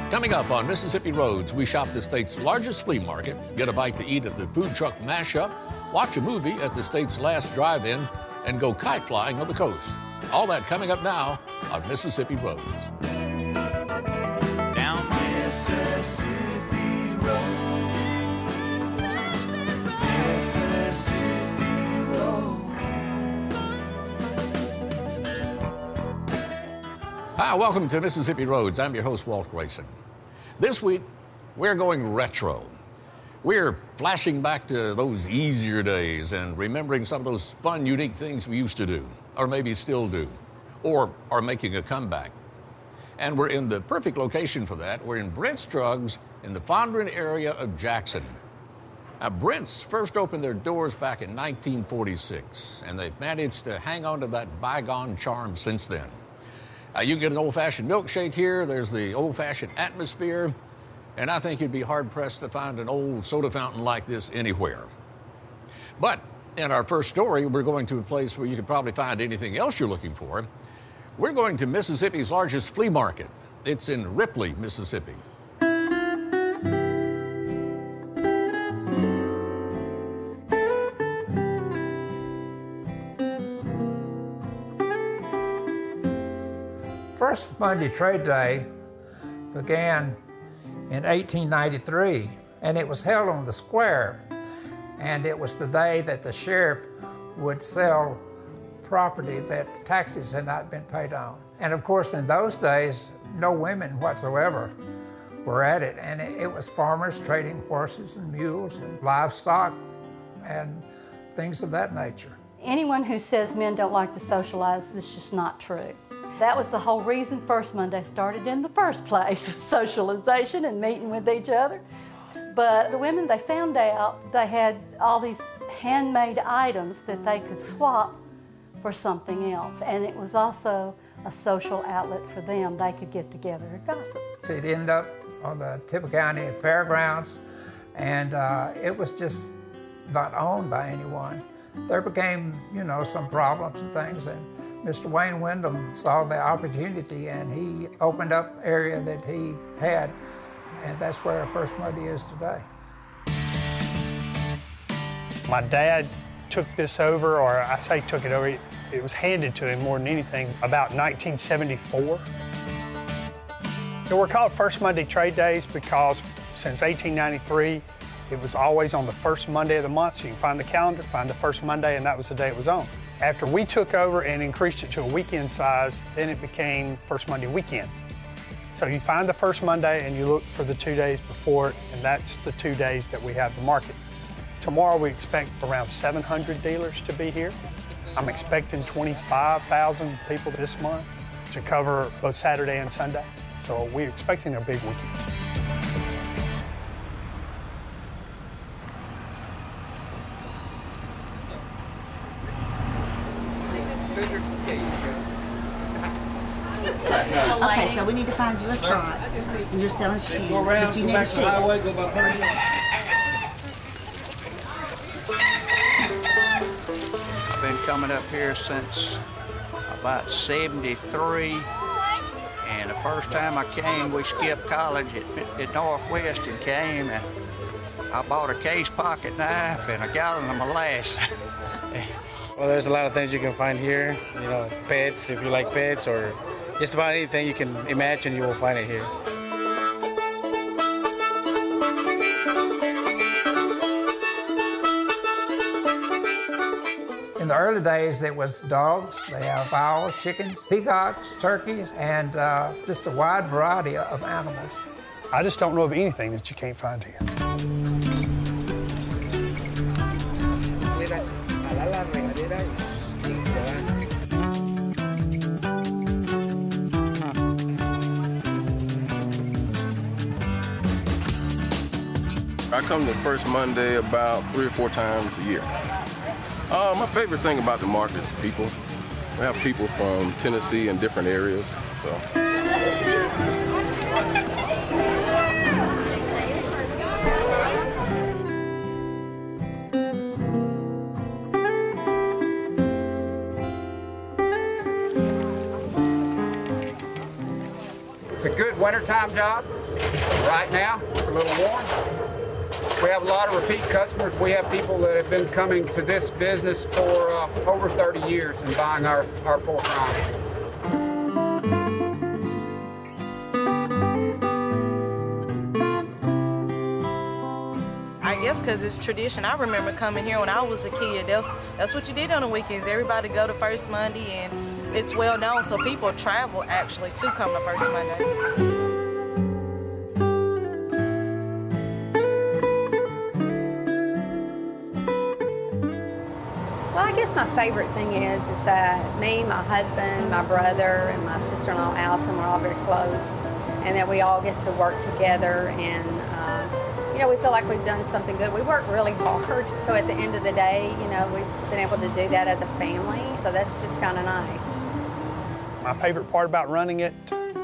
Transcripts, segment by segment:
Coming up on Mississippi Roads, we shop the state's largest flea market, get a bite to eat at the food truck Mashup, watch a movie at the state's last drive-in, and go kite flying on the coast. All that coming up now on Mississippi Roads. Down Mississippi Road. Mississippi Road. Hi, welcome to Mississippi Roads. I'm your host, Walt Grayson. This week, we're going retro. We're flashing back to those easier days and remembering some of those fun, unique things we used to do, or maybe still do, or are making a comeback. And we're in the perfect location for that. We're in Brent's Drugs in the Fondren area of Jackson. Now, Brent's first opened their doors back in 1946, and they've managed to hang on to that bygone charm since then. You can get an old-fashioned milkshake here. There's the old-fashioned atmosphere. And I think you'd be hard-pressed to find an old soda fountain like this anywhere. But in our first story, we're going to a place where you could probably find anything else you're looking for. We're going to Mississippi's largest flea market. It's in Ripley, Mississippi. First Monday Trade Day began in 1893, and it was held on the square, and it was the day that the sheriff would sell property that taxes had not been paid on. And of course, in those days, no women whatsoever were at it, and it was farmers trading horses and mules and livestock and things of that nature. Anyone who says men don't like to socialize, this is just not true. That was the whole reason First Monday started in the first place, socialization and meeting with each other. But the women, they found out they had all these handmade items that they could swap for something else. And it was also a social outlet for them. They could get together and gossip. It ended up on the Tippah County Fairgrounds, and it was just not owned by anyone. There became, some problems and things, and Mr. Wayne Wyndham saw the opportunity, and he opened up area that he had, and that's where First Monday is today. My dad took this over, or I say took it over, it was handed to him more than anything, about 1974. So we're called First Monday Trade Days because since 1893, it was always on the first Monday of the month, so you can find the calendar, find the first Monday, and that was the day it was on. After we took over and increased it to a weekend size, then it became First Monday weekend. So you find the first Monday and you look for the 2 days before it, and that's the 2 days that we have the market. Tomorrow we expect around 700 dealers to be here. I'm expecting 25,000 people this month to cover both Saturday and Sunday. So we're expecting a big weekend. Okay, so we need to find you a spot, and you're selling shoes, but you need a shoe. I've been coming up here since about 73, and the first time I came, we skipped college at Northwest and came, and I bought a case pocket knife and a gallon of molasses. Well, there's a lot of things you can find here, pets, if you like pets, or just about anything you can imagine, you will find it here. In the early days, it was dogs. They have owls, chickens, peacocks, turkeys, and just a wide variety of animals. I just don't know of anything that you can't find here. I come to the First Monday about 3 or 4 times a year. My favorite thing about the market is people. We have people from Tennessee and different areas, so. It's a good wintertime job. Right now, it's a little warm. We have a lot of repeat customers. We have people that have been coming to this business for over 30 years and buying our pork rinds. I guess because it's tradition. I remember coming here when I was a kid. That's what you did on the weekends. Everybody go to First Monday, and it's well known, so people travel actually to come to First Monday. Well, I guess my favorite thing is that me, my husband, my brother, and my sister-in-law Allison, we're all very close, and that we all get to work together, and you know, we feel like we've done something good. We work really hard, so at the end of the day, you know, we've been able to do that as a family, so that's just kind of nice. My favorite part about running it,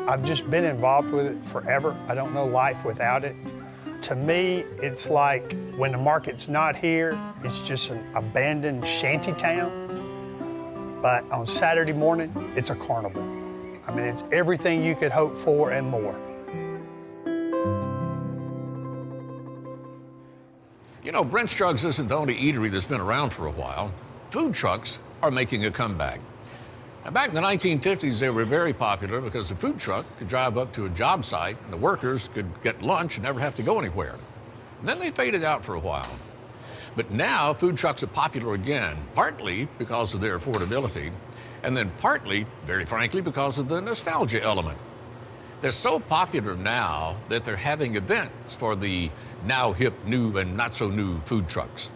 I've just been involved with it forever. I don't know life without it. To me, it's like when the market's not here, it's just an abandoned shanty town. But on Saturday morning, it's a carnival. I mean, it's everything you could hope for and more. You know, Brent's Trucks isn't the only eatery that's been around for a while. Food trucks are making a comeback. Now, back in the 1950s, they were very popular because the food truck could drive up to a job site and the workers could get lunch and never have to go anywhere. And then they faded out for a while. But now food trucks are popular again, partly because of their affordability, and then partly, very frankly, because of the nostalgia element. They're so popular now that they're having events for the now hip, new, and not so new food trucks.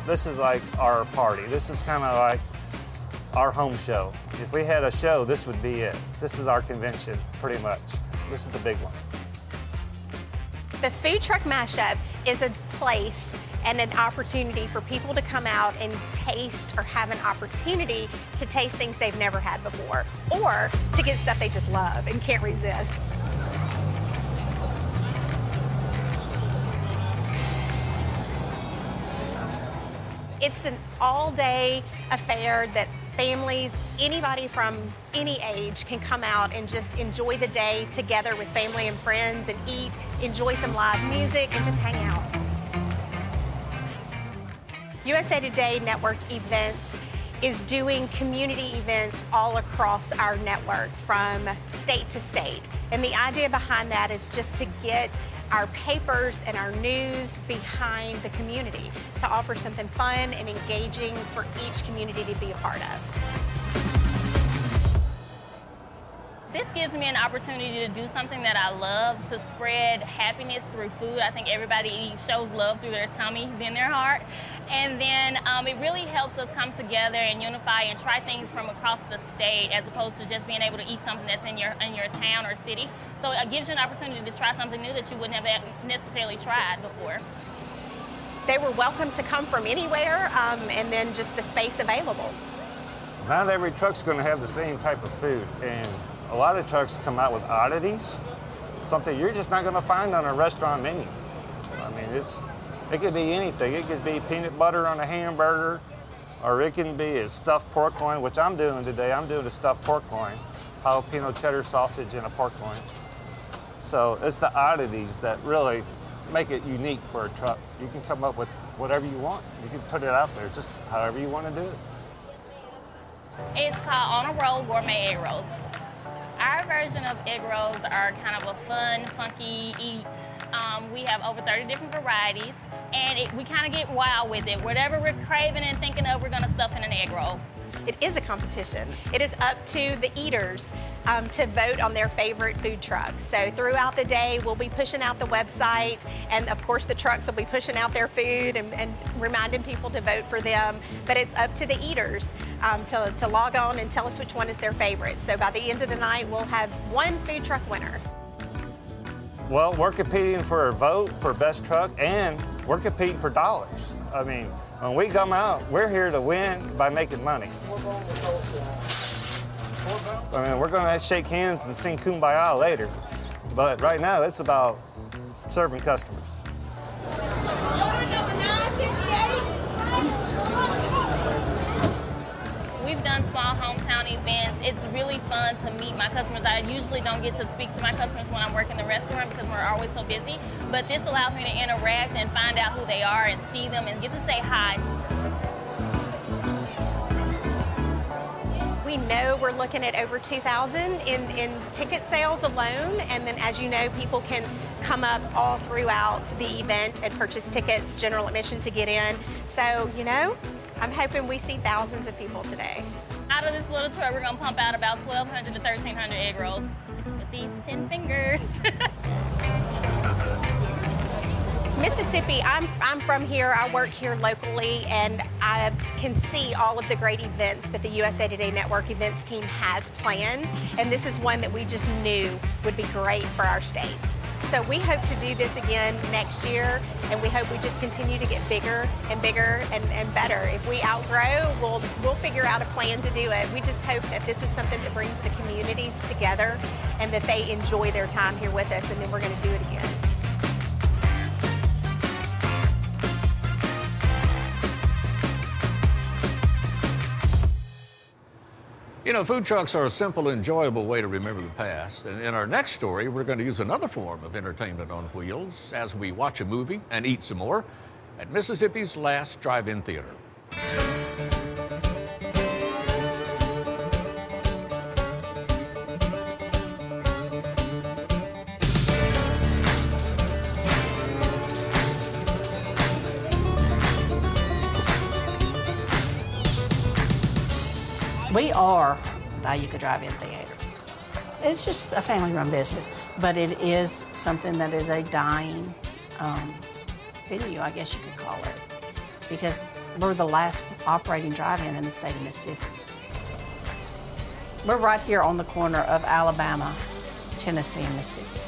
This is like our party. This is kind of like our home show. If we had a show, this would be it. This is our convention, pretty much. This is the big one. The Food Truck Mashup is a place and an opportunity for people to come out and taste or have an opportunity to taste things they've never had before, or to get stuff they just love and can't resist. It's an all-day affair that families, anybody from any age, can come out and just enjoy the day together with family and friends and eat, enjoy some live music, and just hang out. USA Today Network Events is doing community events all across our network from state to state. And the idea behind that is just to get our papers and our news behind the community, to offer something fun and engaging for each community to be a part of. This gives me an opportunity to do something that I love, to spread happiness through food. I think everybody shows love through their tummy than their heart. And then it really helps us come together and unify and try things from across the state, as opposed to just being able to eat something that's in your town or city. So it gives you an opportunity to try something new that you wouldn't have necessarily tried before. They were welcome to come from anywhere, and then just the space available. Not every truck's going to have the same type of food, and a lot of trucks come out with oddities, something you're just not going to find on a restaurant menu. I mean, it could be anything. It could be peanut butter on a hamburger, or it can be a stuffed pork loin, which I'm doing today. I'm doing a stuffed pork loin, jalapeno cheddar sausage and a pork loin. So it's the oddities that really make it unique for a truck. You can come up with whatever you want. You can put it out there, just however you want to do it. It's called On a Roll Gourmet Egg Rolls. Our version of egg rolls are kind of a fun, funky eat. We have over 30 different varieties, and we kind of get wild with it. Whatever we're craving and thinking of, we're going to stuff in an egg roll. It is a competition. It is up to the eaters to vote on their favorite food trucks. So throughout the day, we'll be pushing out the website, and of course the trucks will be pushing out their food and reminding people to vote for them. But it's up to the eaters to log on and tell us which one is their favorite. So by the end of the night, we'll have one food truck winner. Well, we're competing for a vote for best truck, and we're competing for dollars. I mean, when we come out, we're here to win by making money. I mean, we're going to shake hands and sing Kumbaya later, but right now it's about serving customers. We've done small hometown events. It's really fun to meet my customers. I usually don't get to speak to my customers when I'm working the restaurant because we're always so busy, but this allows me to interact and find out who they are and see them and get to say hi. We know we're looking at over 2,000 in ticket sales alone, and then as you know, people can come up all throughout the event and purchase tickets, general admission to get in. So, you know, I'm hoping we see thousands of people today. Out of this little truck, we're gonna pump out about 1,200 to 1,300 egg rolls with these 10 fingers. Mississippi, I'm from here, I work here locally, and I can see all of the great events that the USA Today Network events team has planned, and this is one that we just knew would be great for our state. So we hope to do this again next year, and we hope we just continue to get bigger and bigger and better. If we outgrow, we'll figure out a plan to do it. We just hope that this is something that brings the communities together and that they enjoy their time here with us, and then we're going to do it again. You know, food trucks are a simple, enjoyable way to remember the past. And in our next story, we're going to use another form of entertainment on wheels as we watch a movie and eat some more at Mississippi's last drive-in theater. We are the Ayuka Drive-In Theater. It's just a family-run business, but it is something that is a dying venue, I guess you could call it, because we're the last operating drive-in in the state of Mississippi. We're right here on the corner of Alabama, Tennessee, and Mississippi.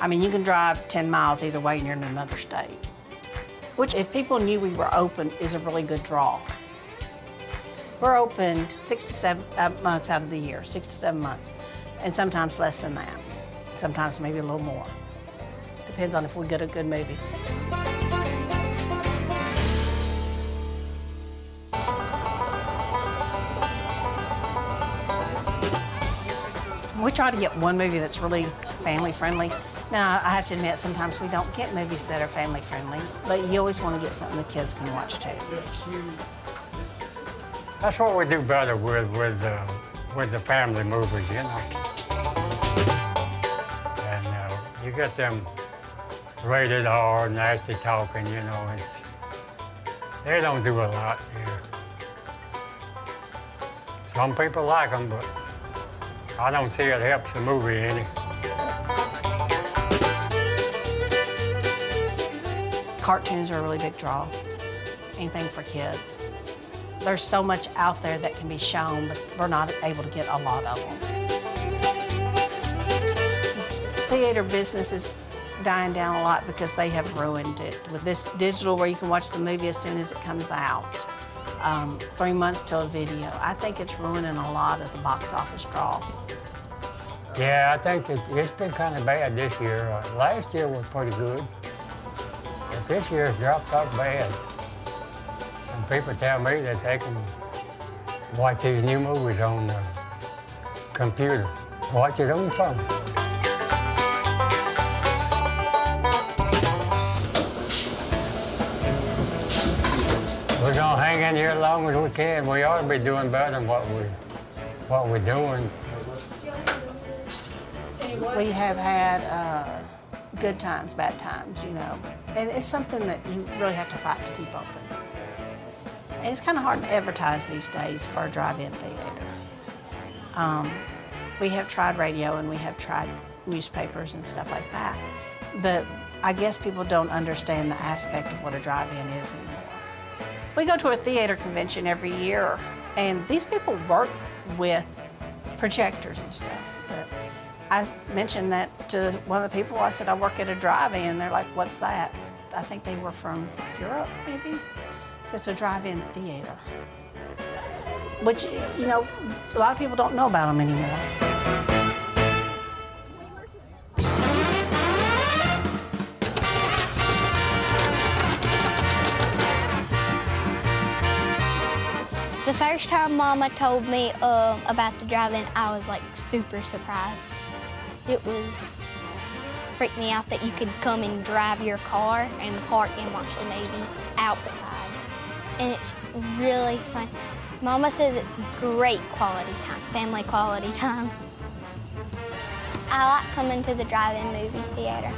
I mean, you can drive 10 miles either way and you're in another state, which if people knew we were open is a really good draw. We're open 6 to 7 months out of the year, 6 to 7 months, and sometimes less than that. Sometimes maybe a little more. Depends on if we get a good movie. We try to get one movie that's really family friendly. Now, I have to admit, sometimes we don't get movies that are family friendly, but you always want to get something the kids can watch too. That's what we do better with the family movies, you know. And you get them rated R, nasty talking, you know. They don't do a lot here. Some people like them, but I don't see it helps the movie any. Cartoons are a really big draw. Anything for kids. There's so much out there that can be shown, but we're not able to get a lot of them. Theater business is dying down a lot because they have ruined it. With this digital where you can watch the movie as soon as it comes out, 3 months till a video, I think it's ruining a lot of the box office draw. Yeah, I think it's been kind of bad this year. Last year was pretty good, but this year's dropped off bad. And people tell me that they can watch these new movies on the computer, watch it on the phone. We're gonna hang in here as long as we can. We ought to be doing better than what we're doing. We have had good times, bad times, you know. And it's something that you really have to fight to keep open. And it's kind of hard to advertise these days for a drive-in theater. We have tried radio and we have tried newspapers and stuff like that. But I guess people don't understand the aspect of what a drive-in is anymore. We go to a theater convention every year, and these people work with projectors and stuff. But I mentioned that to one of the people. I said, I work at a drive-in. They're like, what's that? I think they were from Europe, maybe. So it's a drive-in theater, which, you know, a lot of people don't know about them anymore. The first time Mama told me about the drive-in, I was like super surprised. It was freaked me out that you could come and drive your car and park and watch the movie outside. And it's really fun. Mama says it's great quality time, family quality time. I like coming to the drive-in movie theater.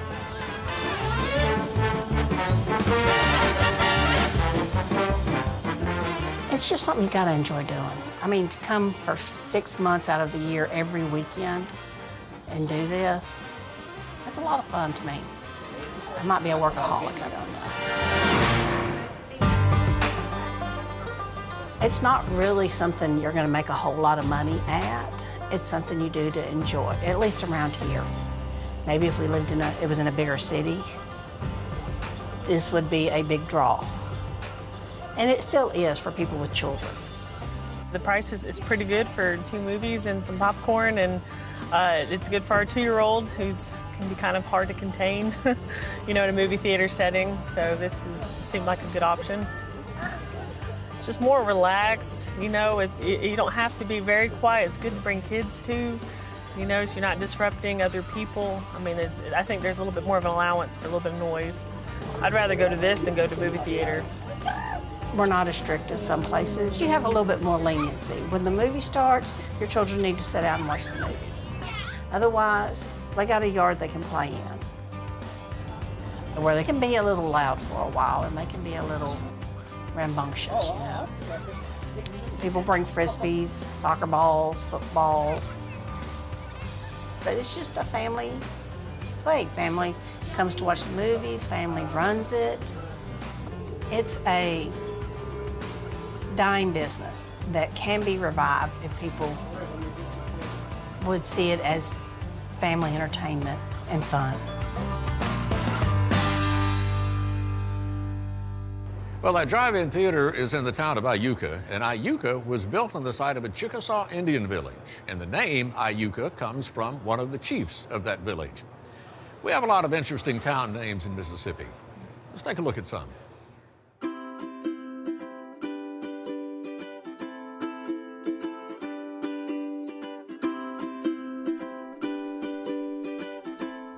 It's just something you gotta enjoy doing. I mean, to come for 6 months out of the year every weekend and do this, that's a lot of fun to me. I might be a workaholic, I don't know. It's not really something you're gonna make a whole lot of money at. It's something you do to enjoy, at least around here. Maybe if we lived it was in a bigger city, this would be a big draw. And it still is for people with children. The price is pretty good for 2 movies and some popcorn, and it's good for our 2-year-old who's can be kind of hard to contain, you know, in a movie theater setting. So this seemed like a good option. It's just more relaxed, you know. You don't have to be very quiet. It's good to bring kids too, you know, so you're not disrupting other people. I mean, I think there's a little bit more of an allowance for a little bit of noise. I'd rather go to this than go to movie theater. We're not as strict as some places. You have a little bit more leniency. When the movie starts, your children need to sit down and watch the movie. Otherwise, they got a yard they can play in, where they can be a little loud for a while and they can be a little rambunctious, you know. People bring frisbees, soccer balls, footballs, but it's just a family play. Family comes to watch the movies, family runs it. It's a dying business that can be revived if people would see it as family entertainment and fun. Well, that drive-in theater is in the town of Iuka, and Iuka was built on the site of a Chickasaw Indian village, and the name Iuka comes from one of the chiefs of that village. We have a lot of interesting town names in Mississippi. Let's take a look at some.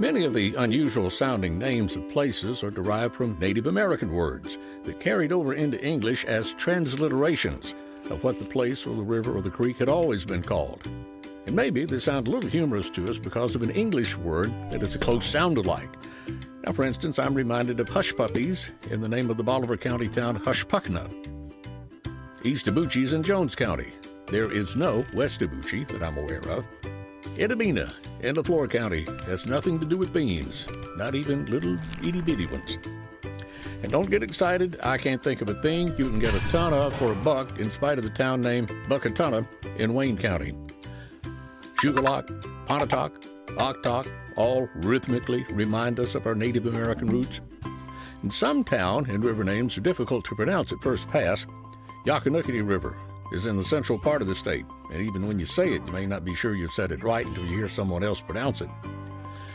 Many of the unusual sounding names of places are derived from Native American words that carried over into English as transliterations of what the place or the river or the creek had always been called. And maybe they sound a little humorous to us because of an English word that is a close sound alike. Now, for instance, I'm reminded of Hush Puppies in the name of the Bolivar County town Hushpuckna. East Abuche's in Jones County. There is no West Abuche that I'm aware of. Edamina in LaFleur County has nothing to do with beans, not even little itty-bitty ones. And don't get excited, I can't think of a thing you can get a ton of for $1 in spite of the town name Buckatuna in Wayne County. Shuqualak, Pontotoc, Oktok all rhythmically remind us of our Native American roots. And some town and river names are difficult to pronounce at first pass. Yakanuckety River is in the central part of the state, and even when you say it, you may not be sure you've said it right until you hear someone else pronounce it.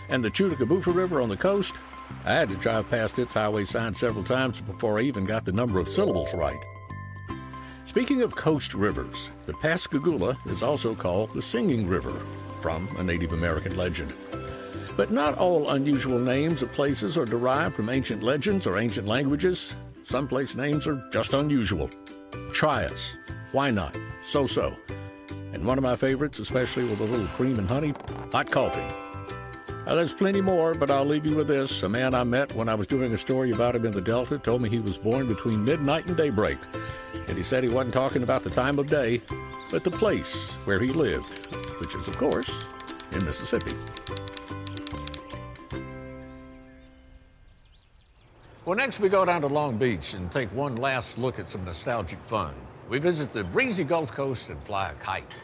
And the Chutacaboofa River on the coast, I had to drive past its highway sign several times before I even got the number of syllables right. Speaking of coast rivers, the Pascagoula is also called the Singing River, from a Native American legend. But not all unusual names of places are derived from ancient legends or ancient languages. Some place names are just unusual. Try us. Why not? So-so. And one of my favorites, especially with a little cream and honey, hot coffee. Now, there's plenty more, but I'll leave you with this. A man I met when I was doing a story about him in the Delta told me he was born between midnight and daybreak. And he said he wasn't talking about the time of day, but the place where he lived, which is, of course, in Mississippi. Well, next we go down to Long Beach and take one last look at some nostalgic fun. We visit the breezy Gulf Coast and fly a kite.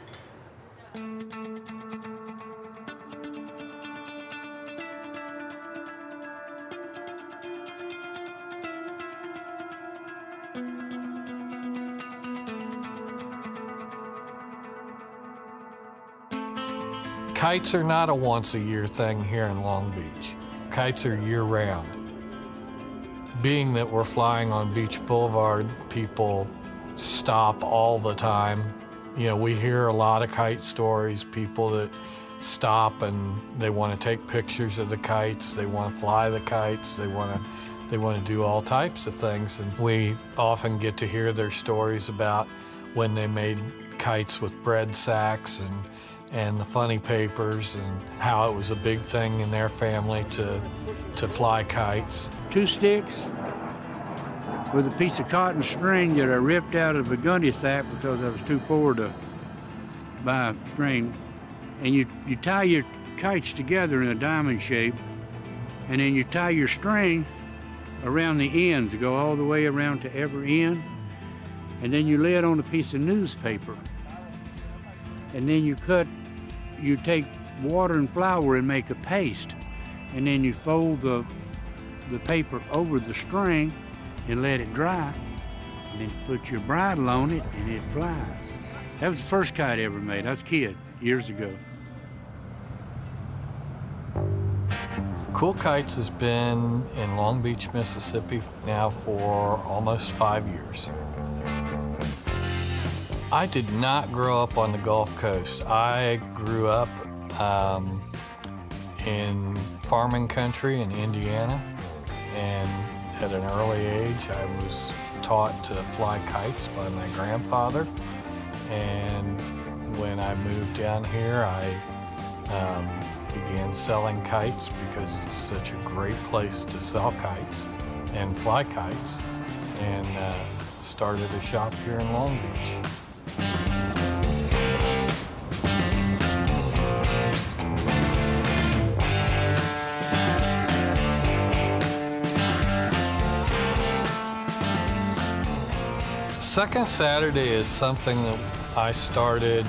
Kites are not a once-a-year thing here in Long Beach. Kites are year-round. Being that we're flying on Beach Boulevard, people stop all the time. You know, we hear a lot of kite stories, people that stop and they want to take pictures of the kites, they want to fly the kites, they want to do all types of things. And we often get to hear their stories about when they made kites with bread sacks and the funny papers, and how it was a big thing in their family to fly kites. 2 sticks with a piece of cotton string that I ripped out of a gunny sack because I was too poor to buy a string. And you tie your kites together in a diamond shape, and then you tie your string around the ends, go all the way around to every end, and then you lay it on a piece of newspaper. And then you take water and flour and make a paste, and then you fold the paper over the string and let it dry, and then put your bridle on it and it flies. That was the first kite I ever made. I was a kid years ago. Cool Kites has been in Long Beach, Mississippi now for almost 5 years. I did not grow up on the Gulf Coast. I grew up in farming country in Indiana, and at an early age I was taught to fly kites by my grandfather. And when I moved down here, I began selling kites because it's such a great place to sell kites and fly kites, and started a shop here in Long Beach. Second Saturday is something that I started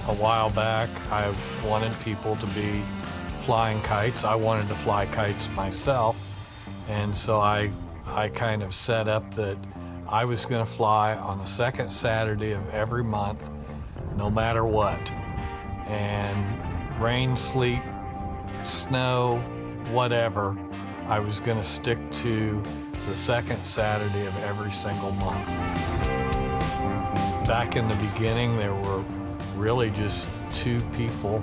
a while back. I wanted people to be flying kites. I wanted to fly kites myself, and so I kind of set up that I was going to fly on the second Saturday of every month, no matter what. And rain, sleet, snow, whatever, I was going to stick to the second Saturday of every single month. Back in the beginning, there were really just 2 people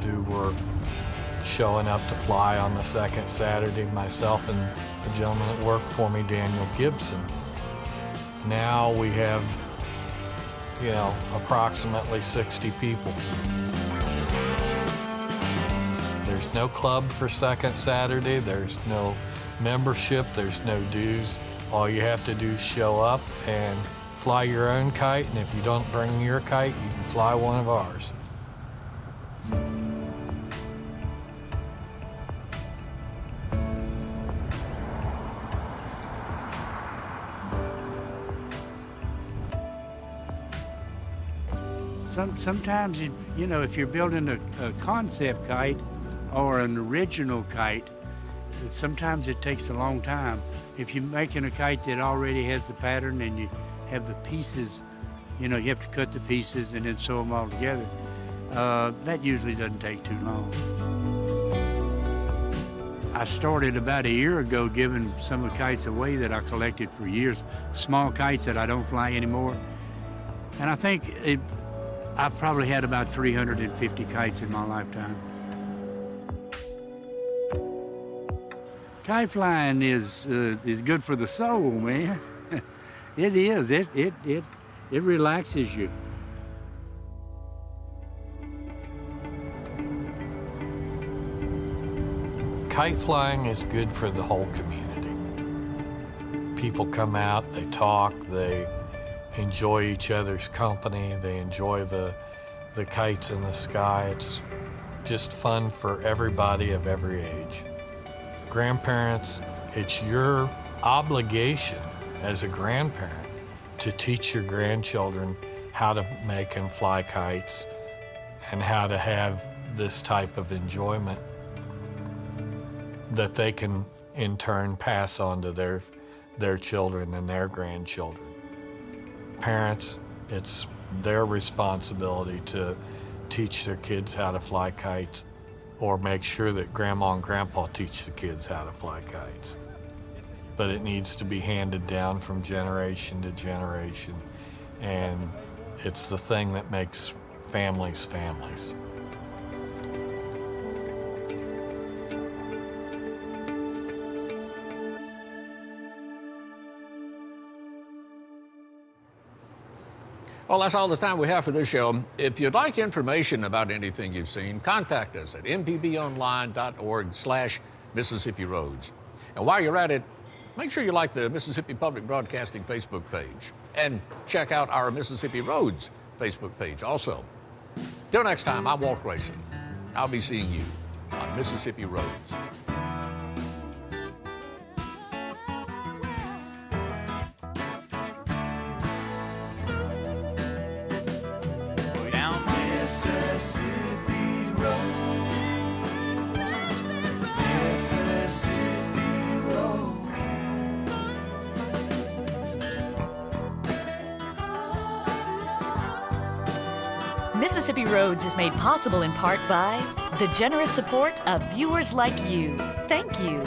who were showing up to fly on the second Saturday, myself and a gentleman that worked for me, Daniel Gibson. Now we have, you know, approximately 60 people. There's no club for second Saturday, there's no membership, there's no dues. All you have to do is show up and fly your own kite, and if you don't bring your kite, you can fly one of ours. Sometimes, you know, if you're building a concept kite or an original kite, sometimes it takes a long time. If you're making a kite that already has the pattern and you have the pieces, you know, you have to cut the pieces and then sew them all together. That usually doesn't take too long. I started about a year ago giving some of the kites away that I collected for years, small kites that I don't fly anymore. And I think I've probably had about 350 kites in my lifetime. Kite flying is good for the soul, man. It is. It relaxes you. Kite flying is good for the whole community. People come out, they talk, they enjoy each other's company, they enjoy the kites in the sky. It's just fun for everybody of every age. Grandparents, it's your obligation as a grandparent to teach your grandchildren how to make and fly kites and how to have this type of enjoyment that they can in turn pass on to their children and their grandchildren. Parents, it's their responsibility to teach their kids how to fly kites or make sure that Grandma and Grandpa teach the kids how to fly kites. But it needs to be handed down from generation to generation, and it's the thing that makes families families. Well, that's all the time we have for this show. If you'd like information about anything you've seen, contact us at mpbonline.org/Mississippi Roads. And while you're at it, make sure you like the Mississippi Public Broadcasting Facebook page and check out our Mississippi Roads Facebook page also. Till next time, I'm Walt Grayson. I'll be seeing you on Mississippi Roads. Mississippi Roads is made possible in part by the generous support of viewers like you. Thank you.